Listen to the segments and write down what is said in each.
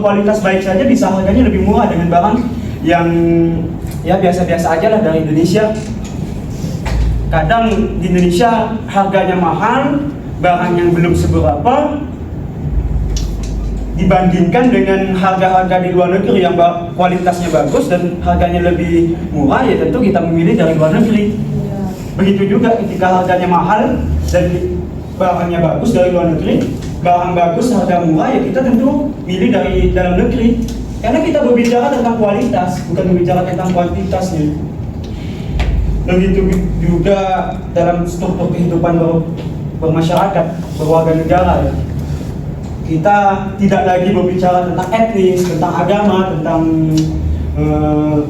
berkualitas baik saja bisa harganya lebih murah dengan barang yang ya biasa-biasa aja lah dari Indonesia. Kadang di Indonesia harganya mahal, barang yang belum seberapa dibandingkan dengan harga-harga di luar negeri yang kualitasnya bagus dan harganya lebih murah, ya tentu kita memilih dari luar negeri. Begitu juga ketika harganya mahal dan barangnya bagus dari luar negeri, barang bagus harga murah, ya kita tentu pilih dari dalam negeri. Karena kita berbicara tentang kualitas, bukan berbicara tentang kuantitasnya. Begitu juga dalam struktur kehidupan bermasyarakat, berwarga negara, ya. Kita tidak lagi berbicara tentang etnis, tentang agama, tentang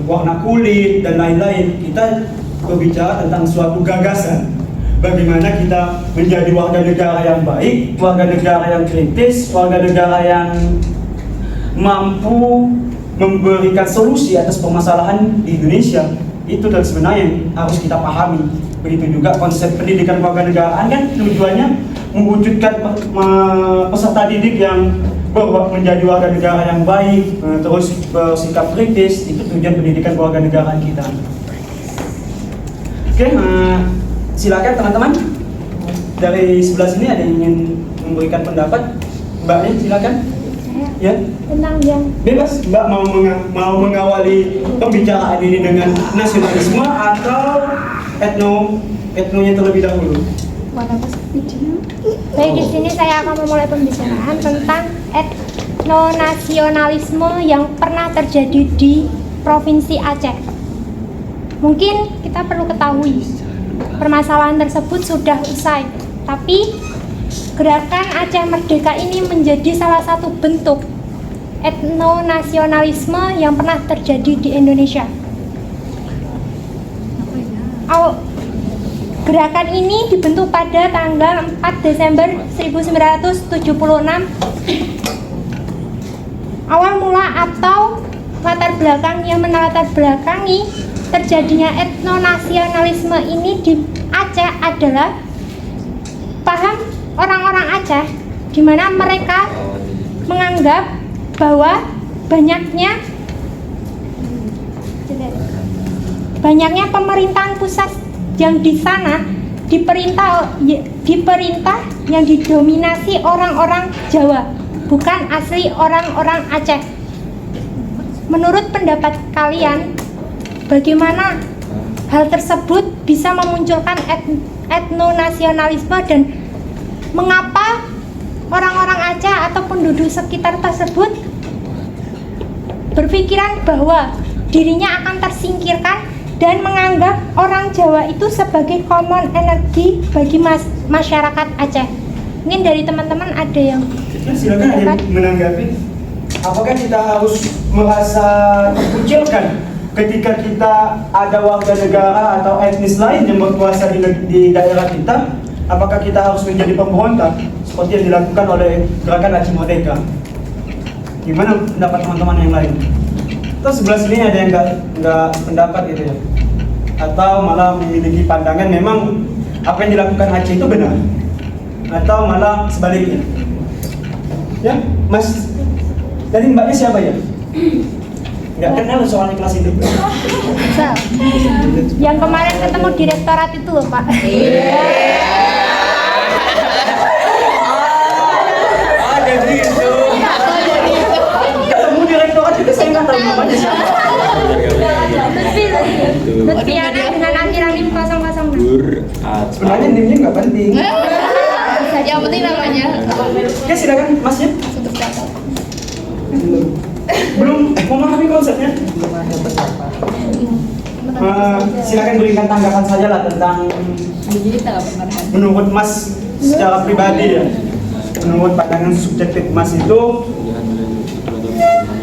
warna kulit dan lain-lain. Kita berbicara tentang suatu gagasan. Bagaimana kita menjadi warga negara yang baik, warga negara yang kritis, warga negara yang mampu memberikan solusi atas permasalahan di Indonesia. Itu dan sebenarnya yang harus kita pahami. Begitu juga konsep pendidikan kewarganegaraan kan tujuannya mewujudkan peserta didik yang menjadi warga negara yang baik, terus bersikap kritis. Itu tujuan pendidikan kewarganegaraan kita. Oke, silakan teman-teman. Dari sebelah sini ada yang ingin memberikan pendapat? Mbaknya silakan. Ya. Tentang yang Bebas, Mbak mau mengawali pembicaraan ini dengan nasionalisme atau etnonya terlebih dahulu? Baik, di sini saya akan memulai pembicaraan tentang etnonasionalisme yang pernah terjadi di Provinsi Aceh. Mungkin kita perlu ketahui permasalahan tersebut sudah usai, tapi gerakan Aceh Merdeka ini menjadi salah satu bentuk etnonasionalisme yang pernah terjadi di Indonesia. Gerakan ini dibentuk pada tanggal 4 Desember 1976. Awal mula atau latar belakang yang melatar belakangi terjadinya etnonasionalisme ini di Aceh adalah paham orang-orang Aceh, di mana mereka menganggap bahwa banyaknya pemerintahan pusat yang di sana diperintah yang didominasi orang-orang Jawa, bukan asli orang-orang Aceh. Menurut pendapat kalian, bagaimana hal tersebut bisa memunculkan etnonasionalisme dan mengapa orang-orang Aceh atau penduduk sekitar tersebut berpikiran bahwa dirinya akan tersingkirkan dan menganggap orang Jawa itu sebagai common energi bagi masyarakat Aceh? Mungkin dari teman-teman ada yang silakan ada yang menanggapi. Apakah kita harus merasa terkucilkan ketika kita ada warga negara atau etnis lain yang berkuasa di daerah kita? Apakah kita harus menjadi pemberontak seperti yang dilakukan oleh gerakan Aceh Merdeka? Gimana pendapat teman-teman yang lain? Terus sebelah sini ada yang nggak pendapat gitu ya? Atau malah memiliki pandangan memang apa yang dilakukan Aceh itu benar? Atau malah sebaliknya? Ya, Mas. Tadi mbaknya siapa ya? Nggak kenal soalnya kelas itu. Yang kemarin ketemu direktorat itu loh, Pak. Jadi itu. Ketemu direktorat itu saya nggak tahu namanya siapa. Lutfiana dengan akhiran NIM 006. Sebenarnya NIM-nya nggak penting. Yang penting namanya. Oke, silakan Masnya. Belum memahami konsepnya. Silakan berikan tanggapan saja lah tentang menurut Mas secara pribadi ya, menurut pandangan subjektif Mas itu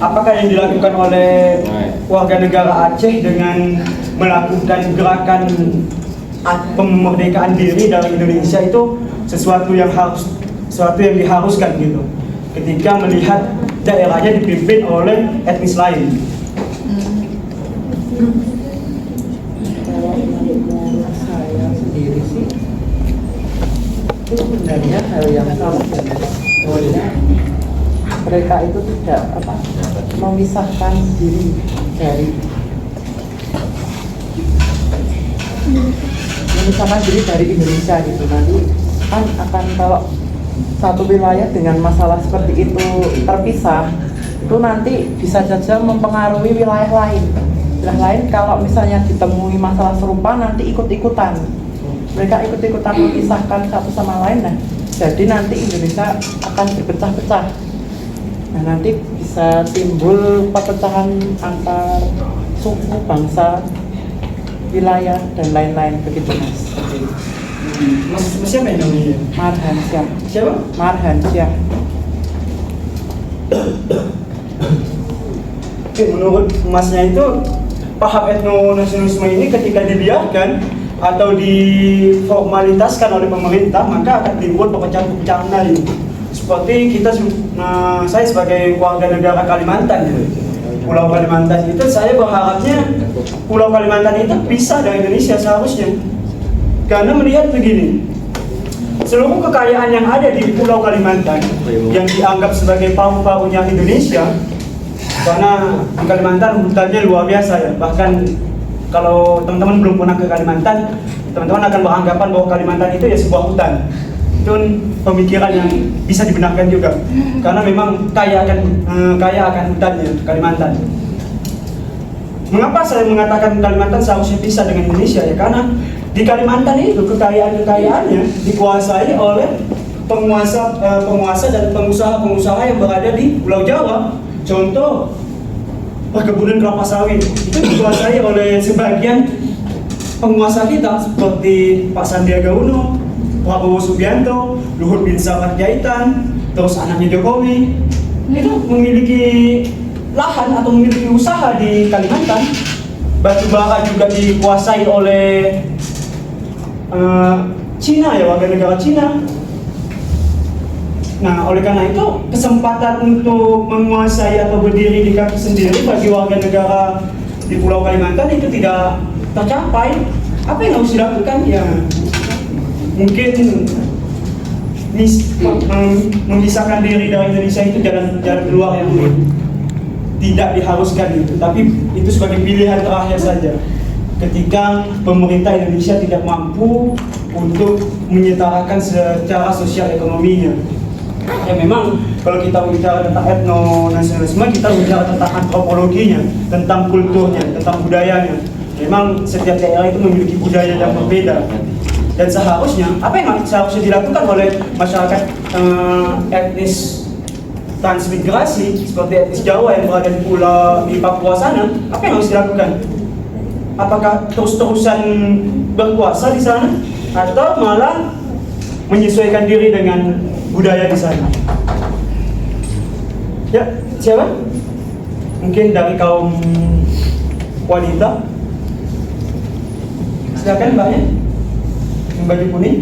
apakah yang dilakukan oleh warga negara Aceh dengan melakukan gerakan pemerdekaan diri dari Indonesia itu sesuatu yang diharuskan gitu ketika melihat daerahnya dipimpin oleh etnis lain. Saya sendiri sih itu sebenarnya hal yang sama. mereka itu tidak memisahkan diri dari Indonesia gitu. Nanti kan akan kalau satu wilayah dengan masalah seperti itu terpisah, itu nanti bisa saja mempengaruhi wilayah lain. Wilayah lain kalau misalnya ditemui masalah serupa nanti ikut-ikutan. Mereka ikut-ikutan memisahkan satu sama lain, nah jadi nanti Indonesia akan berpecah-pecah. Nah nanti bisa timbul perpecahan antar suku, bangsa, wilayah dan lain-lain begitu Mas. Mas siapa yang namanya? Marhansyah. Siapa? Marhansyah. Oke, menurut Masnya itu paham etnonasionalisme ini ketika dibiarkan atau diformalitaskan oleh pemerintah, maka akan timbul perpecahan-perpecahan lain. Seperti saya sebagai warga negara Kalimantan, Pulau Kalimantan itu, saya berharapnya Pulau Kalimantan itu pisah dari Indonesia seharusnya. Karena melihat begini, seluruh kekayaan yang ada di Pulau Kalimantan yang dianggap sebagai paru-parunya Indonesia, karena di Kalimantan hutannya luar biasa ya. Bahkan kalau teman-teman belum pernah ke Kalimantan, teman-teman akan beranggapan bahwa Kalimantan itu ya sebuah hutan. Itu pemikiran yang bisa dibenarkan juga, karena memang kaya akan hutannya Kalimantan. Mengapa saya mengatakan Kalimantan seharusnya pisah dengan Indonesia ya? Karena di Kalimantan itu kekayaannya dikuasai oleh penguasa dan pengusaha yang berada di Pulau Jawa. Contoh, perkebunan kelapa sawit itu dikuasai oleh sebagian penguasa kita seperti Pak Sandiaga Uno, Prabowo Subianto, Luhut Binsar Panjaitan, terus anaknya Jokowi itu memiliki lahan atau memiliki usaha di Kalimantan. Batu bara juga dikuasai oleh Cina ya, warga negara Cina. Nah, oleh karena itu kesempatan untuk menguasai atau berdiri di kaki sendiri bagi warga negara di Pulau Kalimantan itu tidak tercapai. Apa yang harus dilakukan? Ya mungkin memisahkan diri dari Indonesia itu jalan keluar yang tidak diharuskan itu, tapi itu sebagai pilihan terakhir saja. Ketika pemerintah Indonesia tidak mampu untuk menyetarakan secara sosial ekonominya. Ya memang kalau kita bicara tentang etnonasionalisme, kita bicara tentang antropologinya, tentang kulturnya, tentang budayanya. Memang setiap daerah itu memiliki budaya yang berbeda. Dan seharusnya, apa yang seharusnya dilakukan oleh masyarakat etnis transmigrasi seperti etnis Jawa yang berada di Papua sana, apa yang harus dilakukan? Apakah terus-terusan berkuasa di sana atau malah menyesuaikan diri dengan budaya di sana? Ya, siapa? Mungkin dari kaum wanita. Silakan Mbaknya. Yang baju kuning.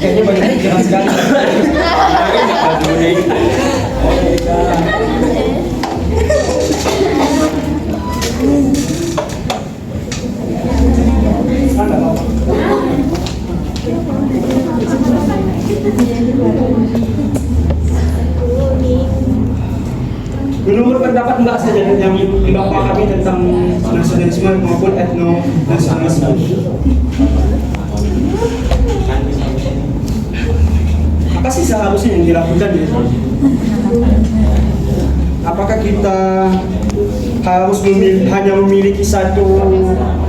Kayaknya baju kuning jarang sekali. Baju kuning. Menurut pendapat Mbak saja yang Mbak pahami tentang nasionalisme maupun etnonasionalisme, apa sih seharusnya yang dilakukan ya? Apakah kita harus hanya memiliki satu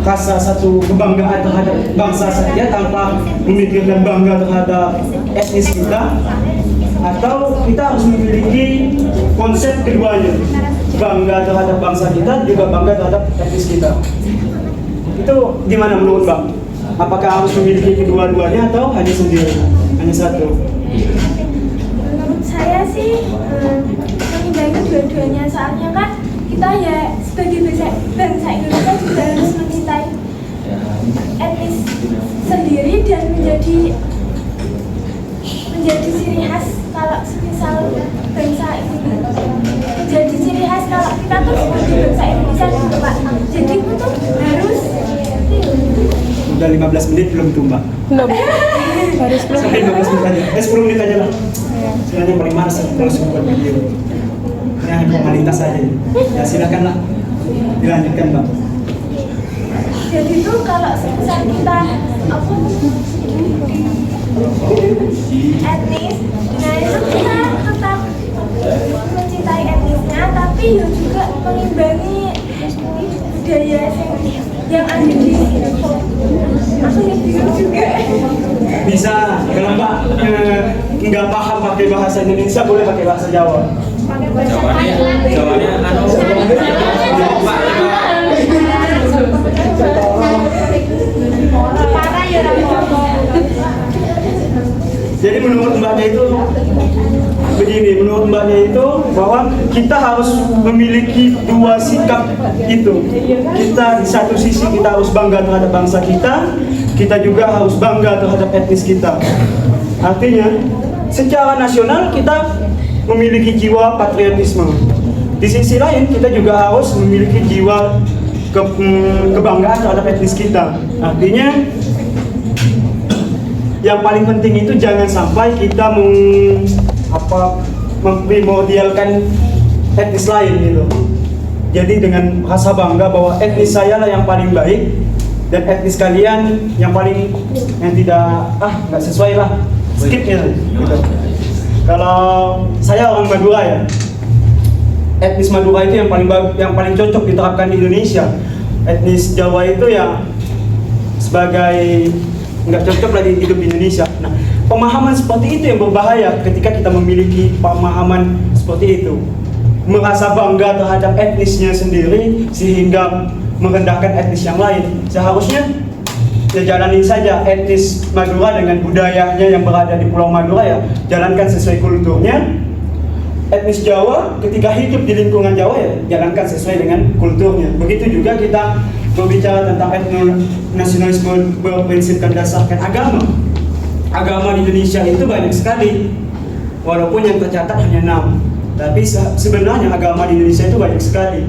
rasa, satu kebanggaan terhadap bangsa saja tanpa memikirkan bangga terhadap etnis kita? Atau kita harus memiliki konsep keduanya, bangga terhadap bangsa kita, juga bangga terhadap etnis kita? Itu gimana menurut Bang? Apakah harus memiliki kedua-duanya atau hanya sendiri, hanya satu? Menurut saya sih mengimbangi dua-duanya, soalnya kan kita ya sebagai bangsa Indonesia juga harus mencintai etnis sendiri dan menjadi ciri khas. Kalau misal bangsa ini menjadi ciri khas, kalau kita tuh sebagai bangsa Indonesia gitu Pak, jadi itu tuh harus sudah 15 menit belum tumbak. Belum. Baru 10 Sampai 15 menit aja. 10 menit aja lah. Sebenarnya paling malas kalau sudah buat video. Ini hanya formalitas saja. Ya silakanlah dilanjutkan, Mbak. Jadi tuh kalau semisal kita apa etnis, nah itu kita tetap mencintai etnisnya, tapi ya juga mengimbangi budaya yang ada di sini. Aku yang bingung juga. Bisa, kalau Mbak nggak paham pakai bahasa Indonesia, boleh pakai bahasa Jawa. Pakai bahasa Jawabannya parah ya Ramono. Jadi menurut Mbaknya itu begini, menurut Mbaknya itu bahwa kita harus memiliki dua sikap itu. Kita di satu sisi kita harus bangga terhadap bangsa kita juga harus bangga terhadap etnis kita. Artinya, secara nasional kita memiliki jiwa patriotisme. Di sisi lain kita juga harus memiliki jiwa kebanggaan terhadap etnis kita. Artinya yang paling penting itu jangan sampai kita memprimordialkan etnis lain gitu. Jadi dengan rasa bangga bahwa etnis saya lah yang paling baik dan etnis kalian yang tidak nggak sesuai lah, skip gitu. Kalau saya orang Madura ya, etnis Madura itu yang paling cocok diterapkan di Indonesia. Etnis Jawa itu ya sebagai nggak cocok lagi hidup di Indonesia. Nah, pemahaman seperti itu yang berbahaya ketika kita memiliki pemahaman seperti itu. Merasa bangga terhadap etnisnya sendiri sehingga merendahkan etnis yang lain. Seharusnya ya jalani saja etnis Madura dengan budayanya yang berada di Pulau Madura, ya jalankan sesuai kulturnya. Etnis Jawa ketika hidup di lingkungan Jawa ya jalankan sesuai dengan kulturnya. Begitu juga kita berbicara tentang nasionalisme berprinsipkan dasarkan agama. Agama di Indonesia itu banyak sekali, walaupun yang tercatat hanya 6. Tapi sebenarnya agama di Indonesia itu banyak sekali.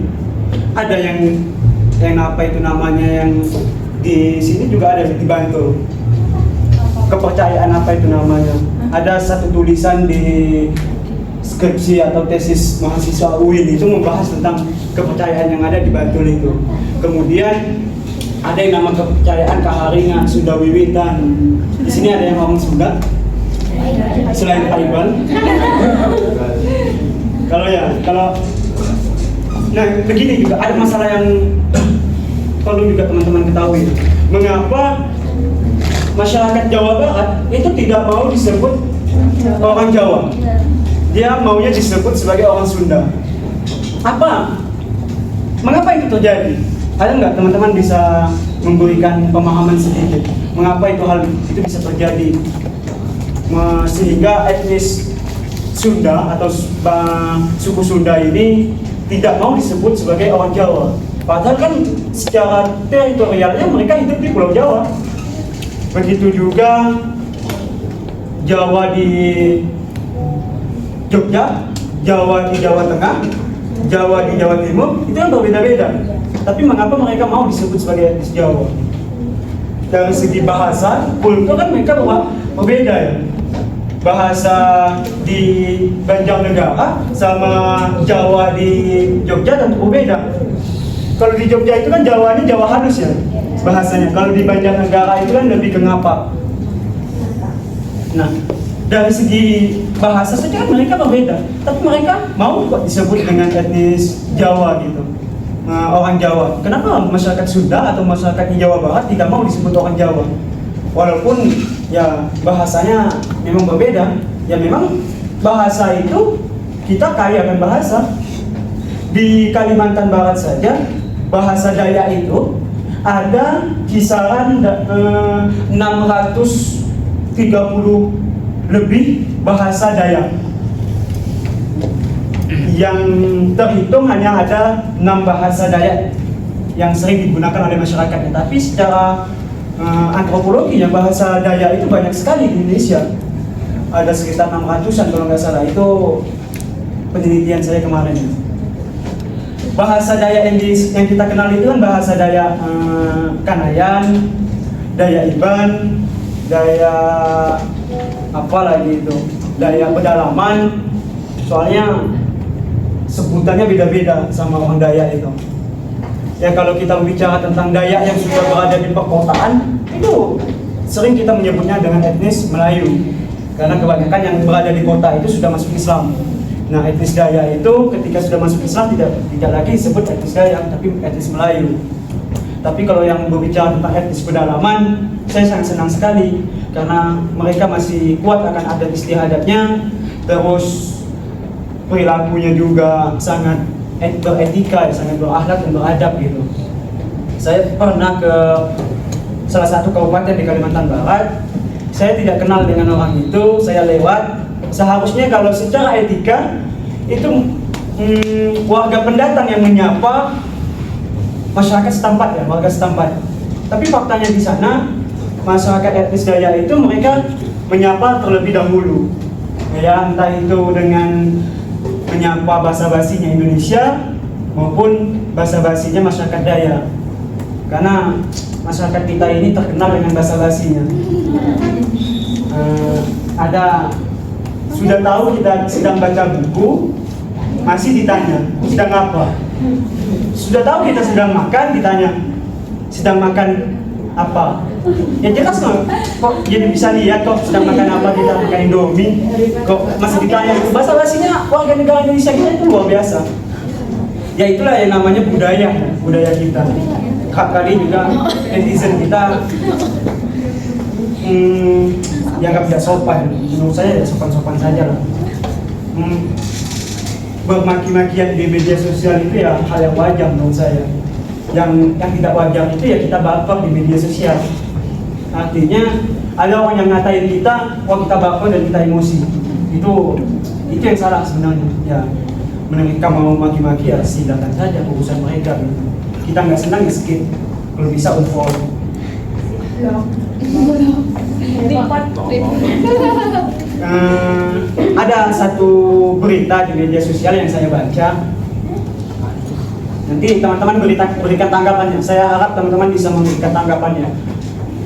Ada yang apa itu namanya, yang di sini juga ada di Bantul. Kepercayaan apa itu namanya? Ada satu tulisan di skripsi atau tesis mahasiswa UIN itu membahas tentang kepercayaan yang ada di Bantul itu. Kemudian ada yang nama kepercayaan Kaharingan, Sunda Wiwitan. Di sini ada yang ngomong Sunda selain Taiwan. Nah begini juga ada masalah yang perlu juga teman-teman ketahui. Mengapa masyarakat Jawa Barat itu tidak mau disebut orang Jawa? Dia maunya disebut sebagai orang Sunda. Mengapa itu terjadi? Ada nggak teman-teman bisa memberikan pemahaman sedikit? Mengapa hal itu bisa terjadi? Sehingga etnis Sunda atau suku Sunda ini tidak mau disebut sebagai orang Jawa. Padahal kan secara teritorialnya mereka hidup di Pulau Jawa. Begitu juga Jawa di Jogja, Jawa di Jawa Tengah, Jawa di Jawa Timur, itu kan berbeda-beda. Tapi mengapa mereka mau disebut sebagai etnis Jawa? Dari segi bahasa, kultur kan mereka berbeda ya. Bahasa di Banjarnegara sama Jawa di Jogja tentu berbeda. Kalau di Jogja itu kan Jawanya Jawa halus ya bahasanya. Kalau di Banjarnegara itu kan lebih ke ngapak. Nah, dari segi bahasa saja kan mereka berbeda, tapi mereka mau kok disebut dengan etnis Jawa gitu, orang Jawa. Kenapa masyarakat Sunda atau masyarakat di Jawa Barat tidak mau disebut orang Jawa? Walaupun ya bahasanya memang berbeda, ya memang bahasa itu kita kaya kan bahasa. Di Kalimantan Barat saja bahasa Dayak itu ada kisaran 630 lebih bahasa Dayak. Yang terhitung hanya ada 6 bahasa Dayak yang sering digunakan oleh masyarakatnya. Tapi secara antropologi yang bahasa Dayak itu banyak sekali di Indonesia. Ada sekitar 600-an kalau nggak salah. Itu penelitian saya kemarin. Bahasa Dayak yang kita kenal itu kan bahasa Dayak Kanayan, daya Iban, daya apa lagi itu, daya pedalaman. Soalnya sebutannya beda-beda sama orang Dayak itu. Ya kalau kita bicara tentang Dayak yang sudah berada di perkotaan, itu sering kita menyebutnya dengan etnis Melayu. Karena kebanyakan yang berada di kota itu sudah masuk Islam. Nah, etnis Dayak itu ketika sudah masuk Islam tidak lagi disebut etnis Dayak, tapi etnis Melayu. Tapi kalau yang berbicara tentang etnis pedalaman, saya sangat senang sekali karena mereka masih kuat akan adat istiadatnya, terus perilakunya juga sangat beretika, sangat berakhlak dan beradab gitu. Saya pernah ke salah satu kabupaten di Kalimantan Barat. Saya tidak kenal dengan orang itu, saya lewat. Seharusnya kalau secara etika itu warga pendatang yang menyapa masyarakat setempat ya, warga setempat. Tapi faktanya di sana masyarakat etnis Dayak itu mereka menyapa terlebih dahulu. Ya, entah itu dengan menyapa basa-basinya Indonesia maupun basa-basinya masyarakat Dayak. Karena masyarakat kita ini terkenal dengan basa-basinya. Sudah tahu kita sedang baca buku, masih ditanya, sedang apa? Sudah tahu kita sedang makan, ditanya, sedang makan apa? Ya jelas kok jadi bisa lihat kok sedang makan apa, kita makan Indomie, kok masih ditanya. Basa-basinya warga negara Indonesia kita itu luar biasa. Ya itulah yang namanya budaya kita. Kali juga netizen kita dianggap tidak sopan. Menurut saya ya sopan-sopan saja lah. Bermaki-makian di media sosial itu ya hal yang wajar menurut saya. Yang tidak wajar itu ya kita baper di media sosial. Artinya ada orang yang ngatain kita, kita baper dan kita emosi. Itu yang salah sebenarnya. Ya, mereka mau maki-maki ya silakan saja, urusan mereka. Kita nggak senang ya skip. Kalau bisa unfollow. Ada satu berita di media sosial yang saya baca. Nanti teman-teman berikan tanggapannya. Saya harap teman-teman bisa memberikan tanggapannya.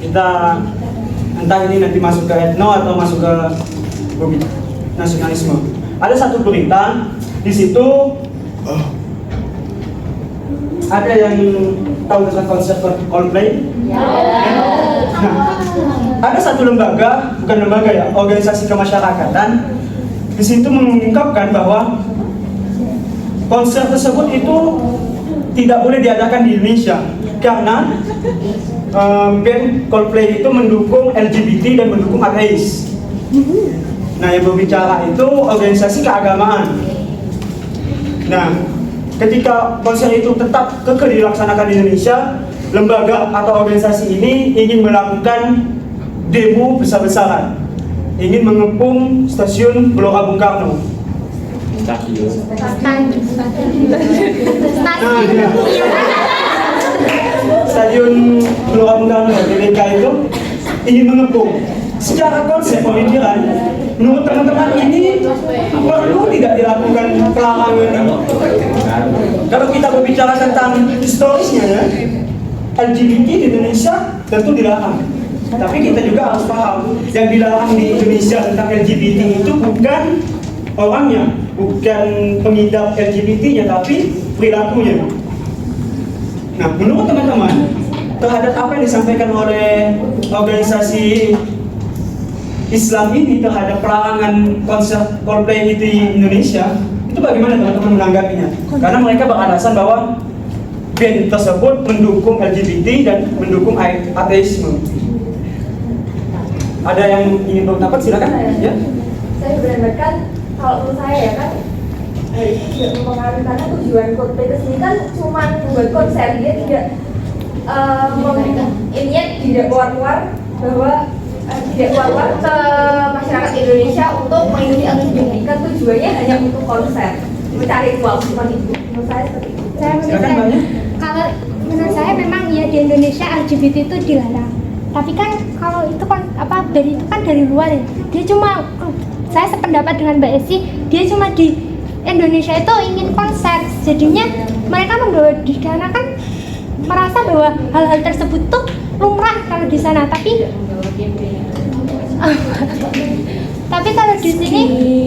Kita entah ini nanti masuk ke etno atau masuk ke nasionalisme. Ada satu berita di situ. Ada yang tahu tentang konser Coldplay? Nah, ada satu lembaga, bukan lembaga ya, organisasi kemasyarakatan di situ mengungkapkan bahwa konser tersebut itu tidak boleh diadakan di Indonesia karena band Coldplay itu mendukung LGBT dan mendukung ateis. Nah, yang berbicara itu organisasi keagamaan. Nah, ketika konser itu tetap kekeh dilaksanakan di Indonesia, lembaga atau organisasi ini ingin melakukan demo besar-besaran, ingin mengepung stasiun Gelora Bung Karno. Stadion Gelora Bung Karno GBK itu ingin mengepung. Secara konsep pemikiran, menurut teman-teman ini perlu tidak dilakukan pelarangan? Kalau kita berbicara tentang historisnya ya, LGBT di Indonesia tentu dilarang. Tapi kita juga harus paham, yang dilarang di Indonesia tentang LGBT itu bukan orangnya, bukan pengidap LGBT-nya, tapi perilakunya. Nah, menurut teman-teman, terhadap apa yang disampaikan oleh organisasi Islam ini terhadap pelarangan konser Coldplay di Indonesia, itu bagaimana teman-teman menanggapinya? Karena mereka beralasan bahwa band tersebut mendukung LGBT dan mendukung ateisme. Ada yang ingin berpendapat? Silakan. Ya. Saya beranggapan kalau menurut saya ya kan itu tidak mempengaruhi karena tujuan Coldplay kesini kan cuma membuat konser, dia tidak ininya tidak keluar bahwa tidak keluar ke masyarakat Indonesia untuk melindungi LGBT, kan tujuannya hanya untuk konser, mencari uang, cuma itu. Menurut saya seperti itu. Kalau menurut saya memang ya di Indonesia LGBT itu dilarang. Tapi kan kalau itu kan dari itu kan dari luar ya. Dia cuma, saya sependapat dengan Mbak Esi, dia cuma di Indonesia itu ingin konser. Jadinya mereka membawa di karena kan merasa bahwa hal-hal tersebut tuh lumrah kalau di sana, tapi kalau di sini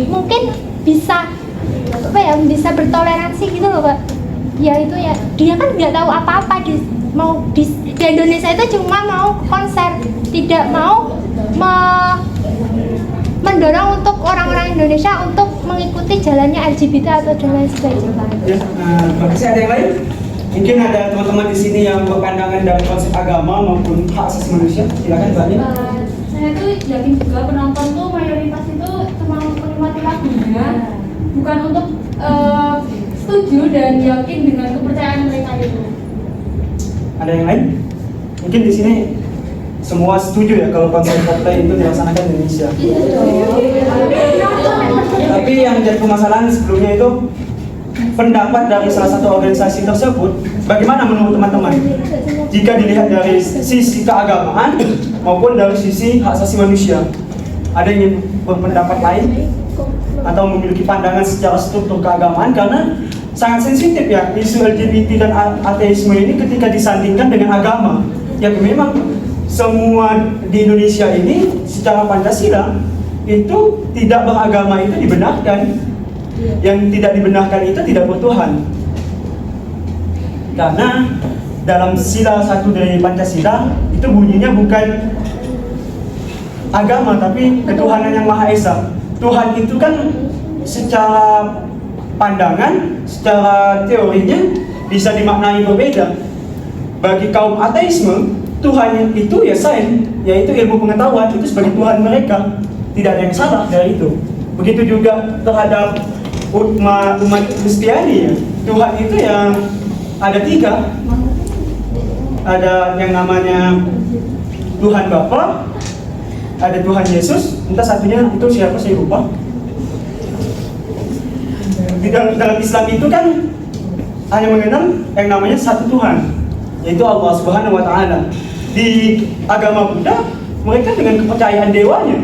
mungkin bisa apa ya, bisa bertoleransi gitu loh Pak. Ya itu ya, dia kan nggak tahu apa-apa di Indonesia itu cuma mau konser, tidak mau mendorong untuk orang-orang Indonesia untuk mengikuti jalannya LGBT atau dan lain sebagainya. Ya, masih ada yang lain? Mungkin ada teman-teman di sini yang berpandangan dari konsep agama maupun hak asasi manusia. Silakan Mbak Nin. Saya tuh yakin juga penonton tuh mayoritas itu cuma menikmati lagunya, bukan untuk setuju dan yakin dengan kepercayaan mereka itu. Ada yang lain? Mungkin di sini semua setuju ya kalau konser Coldplay itu dilaksanakan di Indonesia. Tapi yang jadi permasalahan sebelumnya itu pendapat dari salah satu organisasi tersebut. Bagaimana menurut teman-teman? Jika dilihat dari sisi keagamaan maupun dari sisi hak asasi manusia, ada yang berpendapat lain atau memiliki pandangan secara struktur keagamaan, karena sangat sensitif ya isu LGBT dan ateisme ini ketika disandingkan dengan agama. Ya memang semua di Indonesia ini secara Pancasila itu tidak beragama itu dibenarkan. Yang tidak dibenarkan itu tidak bertuhan. Karena dalam sila 1 dari Pancasila itu bunyinya bukan agama tapi ketuhanan yang Maha Esa. Tuhan itu kan secara pandangan, secara teorinya bisa dimaknai berbeda. Bagi kaum ateisme, Tuhan itu ya sains, yaitu ilmu pengetahuan, itu sebagai Tuhan mereka. Tidak ada yang salah dari itu. Begitu juga terhadap umat Kristiani ya. Tuhan itu yang ada 3. Ada yang namanya Tuhan Bapa, ada Tuhan Yesus, entah satunya itu siapa saya lupa. Di dalam Islam itu kan hanya mengenal yang namanya satu Tuhan, yaitu Allah Subhanahu wa Ta'ala. Di agama Buddha mereka dengan kepercayaan dewanya.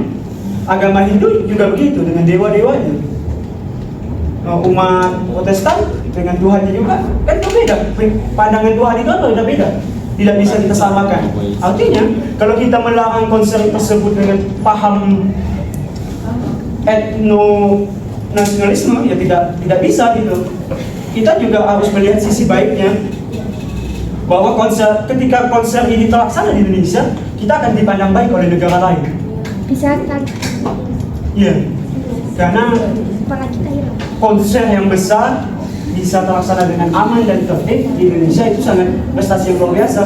Agama Hindu juga begitu dengan dewa-dewanya. Umat Protestan dengan Tuhannya juga kan berbeda. Pandangan Tuhan itu kan berbeda. Tidak bisa kita samakan. Artinya kalau kita melarang konser tersebut dengan paham etno nasionalisme ya tidak bisa gitu. Kita juga harus melihat sisi baiknya bahwa ketika konser ini terlaksana di Indonesia, kita akan dipandang baik oleh negara lain. Bisa kan? Iya. Karena konser yang besar bisa terlaksana dengan aman dan tertib di Indonesia itu sangat prestasi yang luar biasa.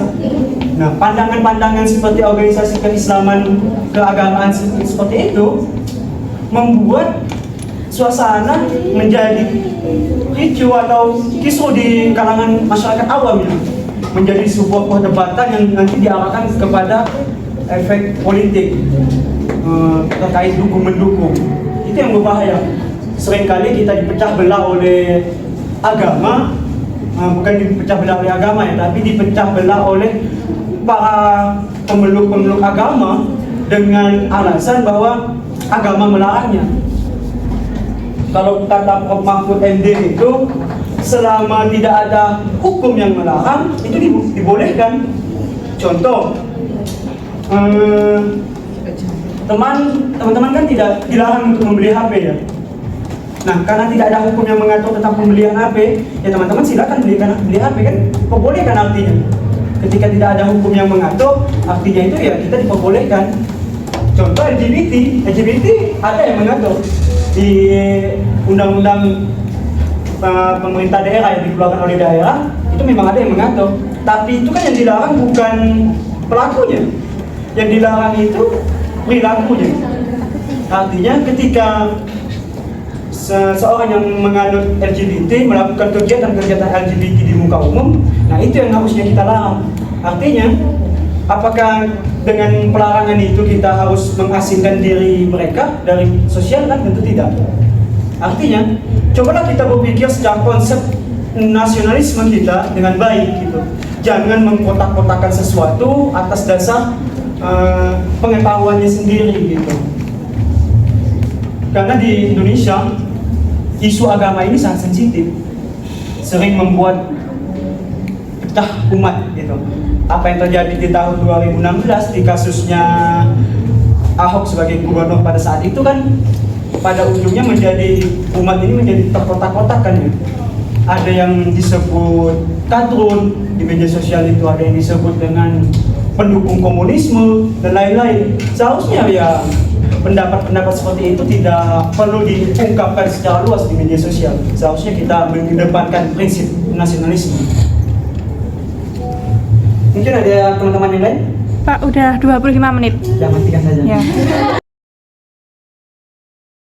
Nah, pandangan-pandangan seperti organisasi keislaman, keagamaan seperti itu membuat suasana menjadi ricuh atau kisruh di kalangan masyarakat awam ya. Menjadi sebuah perdebatan yang nanti diarahkan kepada efek politik terkait dukung-mendukung. Itu yang berbahaya. Seringkali kita dipecah belah oleh agama, bukan dipecah belah oleh agama ya, tapi dipecah belah oleh para pemeluk-pemeluk agama dengan alasan bahwa agama melarangnya. Kalau kata Prof. Mahfud MD itu, selama tidak ada hukum yang melarang, itu dibolehkan. Contoh, teman-teman kan tidak dilarang untuk membeli HP ya. Nah, karena tidak ada hukum yang mengatur tentang pembelian HP, ya teman-teman silakan beli HP kan, perbolehkan artinya. Ketika tidak ada hukum yang mengatur, artinya itu ya kita diperbolehkan. Contoh LGBT ada yang mengatur di undang-undang pemerintah daerah yang dikeluarkan oleh daerah, itu memang ada yang mengatur. Tapi itu kan yang dilarang bukan pelakunya, yang dilarang itu perilakunya. Artinya ketika seseorang yang menganut LGBT melakukan kegiatan-kegiatan LGBT di muka umum, nah itu yang harusnya kita larang. Artinya, apakah dengan pelarangan itu kita harus mengasingkan diri mereka dari sosial? Kan tentu tidak. Artinya, cobalah kita berpikir secara konsep nasionalisme kita dengan baik gitu. Jangan mengkotak-kotakan sesuatu atas dasar pengetahuannya sendiri gitu. Karena di Indonesia isu agama ini sangat sensitif, sering membuat memecah umat gitu. Apa yang terjadi di tahun 2016 di kasusnya Ahok sebagai gubernur pada saat itu kan pada ujungnya menjadi umat ini menjadi terkotak-kotakan ya. Ada yang disebut kadrun di media sosial itu, ada yang disebut dengan pendukung komunisme dan lain-lain. Seharusnya ya pendapat-pendapat seperti itu tidak perlu diungkapkan secara luas di media sosial. Seharusnya kita mengedepankan prinsip nasionalisme. Mungkin ada teman-teman yang lain? Pak, udah 25 menit. Ya, matikan saja. Ya.